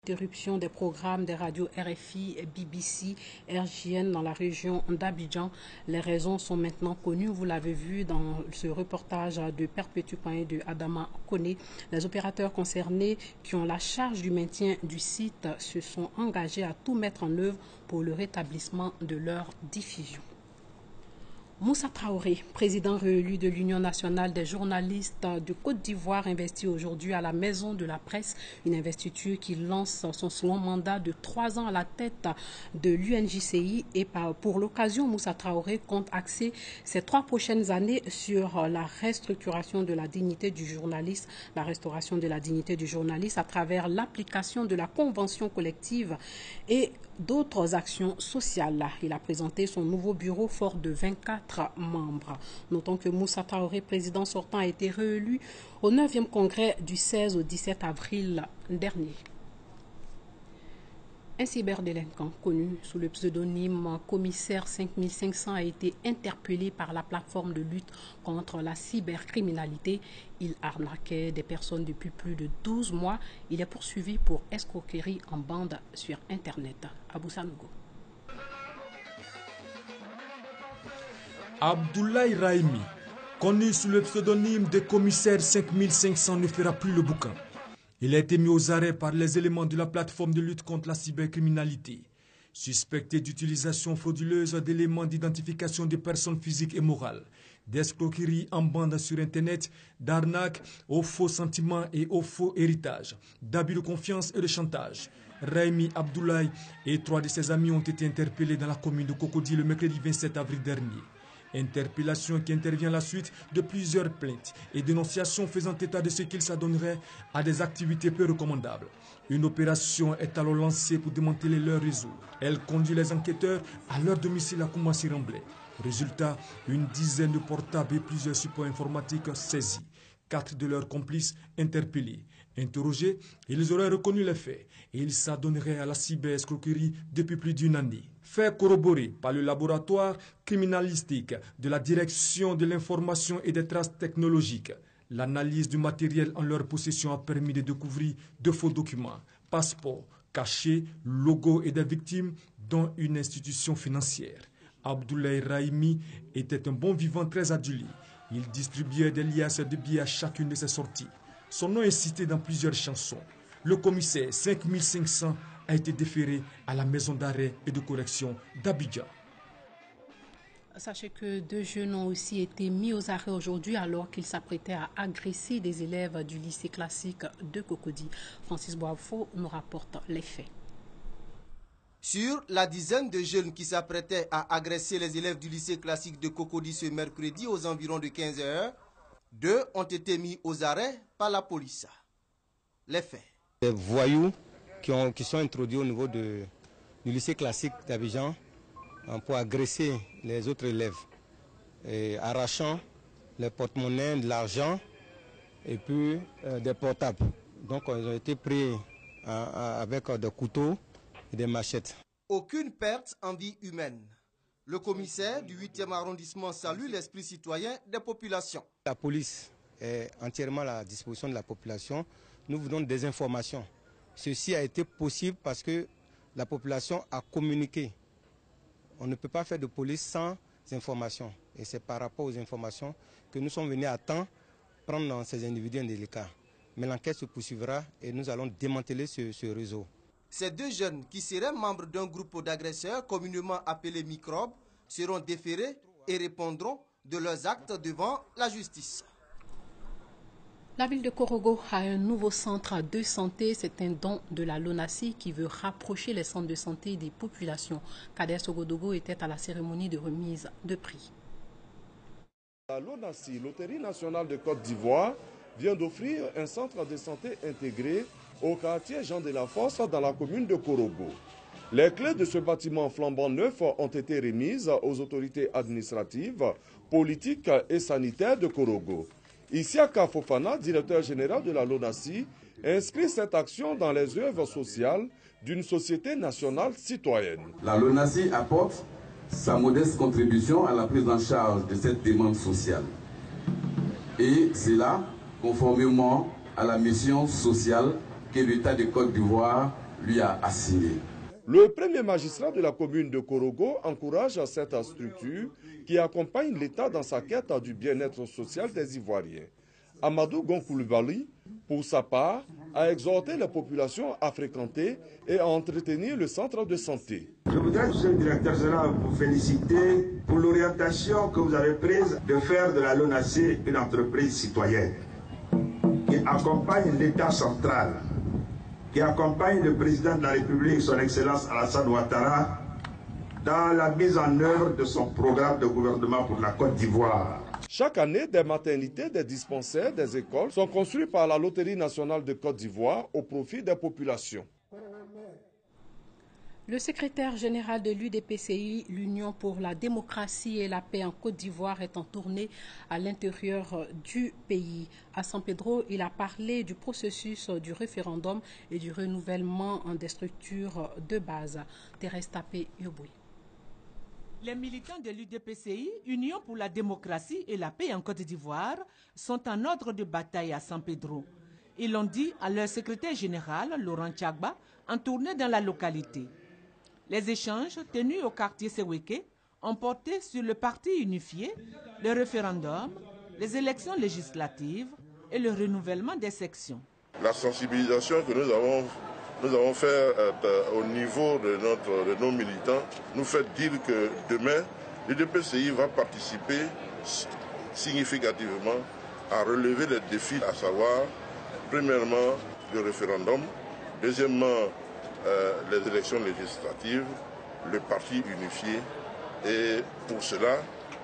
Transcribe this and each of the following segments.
Interruption des programmes des radios RFI, BBC, RJN dans la région d'Abidjan. Les raisons sont maintenant connues. Vous l'avez vu dans ce reportage de Perpétue.1 et de Adama Kone. Les opérateurs concernés qui ont la charge du maintien du site se sont engagés à tout mettre en œuvre pour le rétablissement de leur diffusion. Moussa Traoré, président réélu de l'Union nationale des journalistes de Côte d'Ivoire, investi aujourd'hui à la Maison de la Presse, une investiture qui lance son second mandat de 3 ans à la tête de l'UNJCI. Et pour l'occasion, Moussa Traoré compte axer ces 3 prochaines années sur la restructuration de la dignité du journaliste, la restauration de la dignité du journaliste à travers l'application de la convention collective et d'autres actions sociales. Il a présenté son nouveau bureau fort de 24 membres. Notons que Moussa Traoré, président sortant, a été réélu au 9e congrès du 16 au 17 avril dernier. Un cyberdélinquant connu sous le pseudonyme Commissaire 5500 a été interpellé par la plateforme de lutte contre la cybercriminalité. Il arnaquait des personnes depuis plus de 12 mois. Il est poursuivi pour escroquerie en bande sur Internet. Abou Sanogo. Abdoulaye Raimi, connu sous le pseudonyme de Commissaire 5500, ne fera plus le boucan. Il a été mis aux arrêts par les éléments de la plateforme de lutte contre la cybercriminalité. Suspecté d'utilisation frauduleuse d'éléments d'identification des personnes physiques et morales, d'escroquerie en bande sur Internet, d'arnaque aux faux sentiments et aux faux héritages, d'abus de confiance et de chantage. Raimi Abdoulaye et 3 de ses amis ont été interpellés dans la commune de Cocody le mercredi 27 avril dernier. Interpellation qui intervient à la suite de plusieurs plaintes et dénonciations faisant état de ce qu'ils s'adonneraient à des activités peu recommandables. Une opération est alors lancée pour démanteler leur réseau. Elle conduit les enquêteurs à leur domicile à Koumassi-Ramblay. Résultat, une dizaine de portables et plusieurs supports informatiques saisis. 4 de leurs complices interpellés. Interrogés, ils auraient reconnu les faits et ils s'adonneraient à la cyberescroquerie depuis plus d'1 année. Fait corroboré par le laboratoire criminalistique de la Direction de l'information et des traces technologiques. L'analyse du matériel en leur possession a permis de découvrir de faux documents, passeports, cachets, logos et des victimes, dont une institution financière. Abdoulaye Raimi était un bon vivant très adulé. Il distribuait des liasses de billets à chacune de ses sorties. Son nom est cité dans plusieurs chansons. Le commissaire 5500 a été déféré à la maison d'arrêt et de correction d'Abidjan. Sachez que 2 jeunes ont aussi été mis aux arrêts aujourd'hui alors qu'ils s'apprêtaient à agresser des élèves du lycée classique de Cocody. Francis Boafo nous rapporte les faits. Sur la dizaine de jeunes qui s'apprêtaient à agresser les élèves du lycée classique de Cocody ce mercredi aux environs de 15 h, 2 ont été mis aux arrêts par la police. Les faits. Des voyous qui sont introduits au niveau du lycée classique d'Abidjan pour agresser les autres élèves, et arrachant les porte-monnaies, de l'argent et puis des portables. Donc ils ont été pris avec des couteaux et des machettes. Aucune perte en vie humaine. Le commissaire du 8e arrondissement salue l'esprit citoyen des populations. La police est entièrement à la disposition de la population. Nous vous donnons des informations. Ceci a été possible parce que la population a communiqué. On ne peut pas faire de police sans informations. Et c'est par rapport aux informations que nous sommes venus à temps prendre dans ces individus indélicats. Mais l'enquête se poursuivra et nous allons démanteler ce réseau. Ces 2 jeunes qui seraient membres d'un groupe d'agresseurs communément appelés microbes seront déférés et répondront de leurs actes devant la justice. La ville de Korogo a un nouveau centre de santé. C'est un don de la LONASI qui veut rapprocher les centres de santé des populations. Kader Sogodogo était à la cérémonie de remise de prix. La LONASI, Loterie nationale de Côte d'Ivoire, vient d'offrir un centre de santé intégré au quartier Jean de la Fosse dans la commune de Korogo. Les clés de ce bâtiment flambant neuf ont été remises aux autorités administratives, politiques et sanitaires de Korogo. Isiaka Fofana, directeur général de la LONASI, inscrit cette action dans les œuvres sociales d'une société nationale citoyenne. La LONASI apporte sa modeste contribution à la prise en charge de cette demande sociale. Et cela conformément à la mission sociale que l'État de Côte d'Ivoire lui a assignées. Le premier magistrat de la commune de Korogo encourage cette structure qui accompagne l'État dans sa quête du bien-être social des Ivoiriens. Amadou Gonkoulibaly, pour sa part, a exhorté la population à fréquenter et à entretenir le centre de santé. Je voudrais, monsieur le directeur général, vous féliciter pour l'orientation que vous avez prise de faire de la LONASE une entreprise citoyenne qui accompagne l'État central, qui accompagne le président de la République, son Excellence Alassane Ouattara, dans la mise en œuvre de son programme de gouvernement pour la Côte d'Ivoire. Chaque année, des maternités, des dispensaires, des écoles sont construits par la Loterie nationale de Côte d'Ivoire au profit des populations. Le secrétaire général de l'UDPCI, l'Union pour la démocratie et la paix en Côte d'Ivoire, est en tournée à l'intérieur du pays. À San Pedro, il a parlé du processus du référendum et du renouvellement des structures de base. Thérèse Tapé-Yoboui. Les militants de l'UDPCI, Union pour la démocratie et la paix en Côte d'Ivoire, sont en ordre de bataille à San Pedro. Ils l'ont dit à leur secrétaire général, Laurent Tchagba, en tournée dans la localité. Les échanges tenus au quartier Seweke ont porté sur le parti unifié, le référendum, les élections législatives et le renouvellement des sections. La sensibilisation que nous avons fait au niveau de nos militants nous fait dire que demain, l'UDPCI va participer significativement à relever les défis, à savoir, premièrement, le référendum, deuxièmement, les élections législatives, le parti unifié. Et pour cela,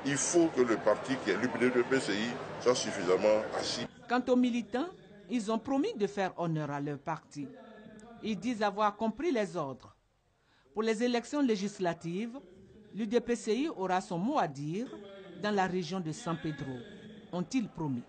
il faut que le parti qui est l'UDPCI soit suffisamment assis. Quant aux militants, ils ont promis de faire honneur à leur parti. Ils disent avoir compris les ordres. Pour les élections législatives, l'UDPCI aura son mot à dire dans la région de San Pedro, ont-ils promis.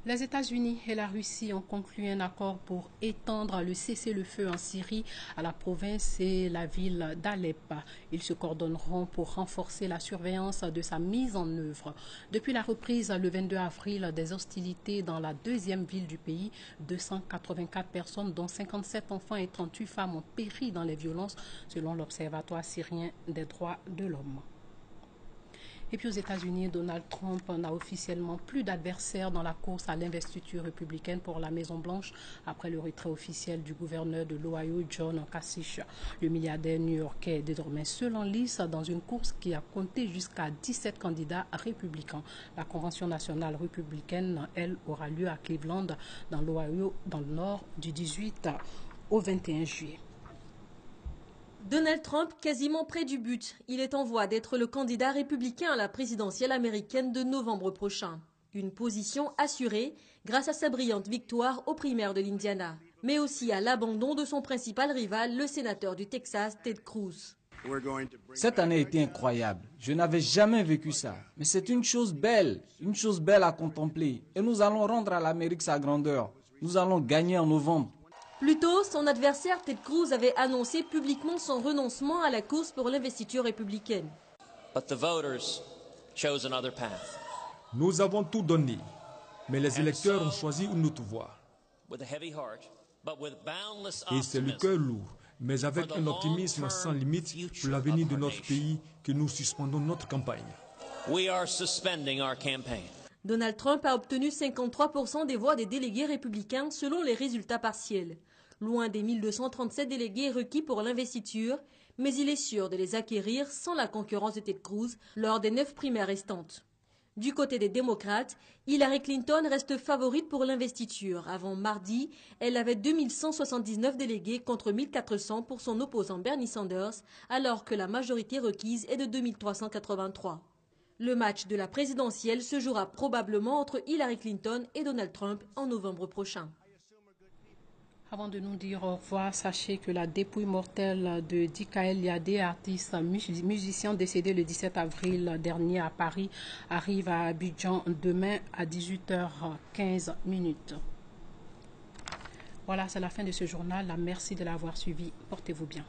Les États-Unis et la Russie ont conclu un accord pour étendre le cessez-le-feu en Syrie à la province et la ville d'Alep. Ils se coordonneront pour renforcer la surveillance de sa mise en œuvre. Depuis la reprise le 22 avril des hostilités dans la deuxième ville du pays, 284 personnes, dont 57 enfants et 38 femmes, ont péri dans les violences, selon l'Observatoire syrien des droits de l'homme. Et puis aux États-Unis, Donald Trump n'a officiellement plus d'adversaire dans la course à l'investiture républicaine pour la Maison-Blanche après le retrait officiel du gouverneur de l'Ohio, John Kasich. Le milliardaire new-yorkais est désormais seul en lice dans une course qui a compté jusqu'à 17 candidats républicains. La Convention nationale républicaine, elle, aura lieu à Cleveland, dans l'Ohio, dans le nord, du 18 au 21 juillet. Donald Trump quasiment près du but. Il est en voie d'être le candidat républicain à la présidentielle américaine de novembre prochain. Une position assurée grâce à sa brillante victoire aux primaires de l'Indiana, mais aussi à l'abandon de son principal rival, le sénateur du Texas, Ted Cruz. Cette année a été incroyable. Je n'avais jamais vécu ça. Mais c'est une chose belle à contempler. Et nous allons rendre à l'Amérique sa grandeur. Nous allons gagner en novembre. Plus tôt, son adversaire Ted Cruz avait annoncé publiquement son renoncement à la course pour l'investiture républicaine. Nous avons tout donné, mais les électeurs ont choisi une autre voie. Et c'est le cœur lourd, mais avec un optimisme sans limite pour l'avenir de notre pays que nous suspendons notre campagne. Donald Trump a obtenu 53% des voix des délégués républicains selon les résultats partiels. Loin des 1237 délégués requis pour l'investiture, mais il est sûr de les acquérir sans la concurrence de Ted Cruz lors des 9 primaires restantes. Du côté des démocrates, Hillary Clinton reste favorite pour l'investiture. Avant mardi, elle avait 2179 délégués contre 1400 pour son opposant Bernie Sanders, alors que la majorité requise est de 2383. Le match de la présidentielle se jouera probablement entre Hillary Clinton et Donald Trump en novembre prochain. Avant de nous dire au revoir, sachez que la dépouille mortelle de Dikael Yadé, artiste musicien décédé le 17 avril dernier à Paris, arrive à Abidjan demain à 18h15. Voilà, c'est la fin de ce journal. Merci de l'avoir suivi. Portez-vous bien.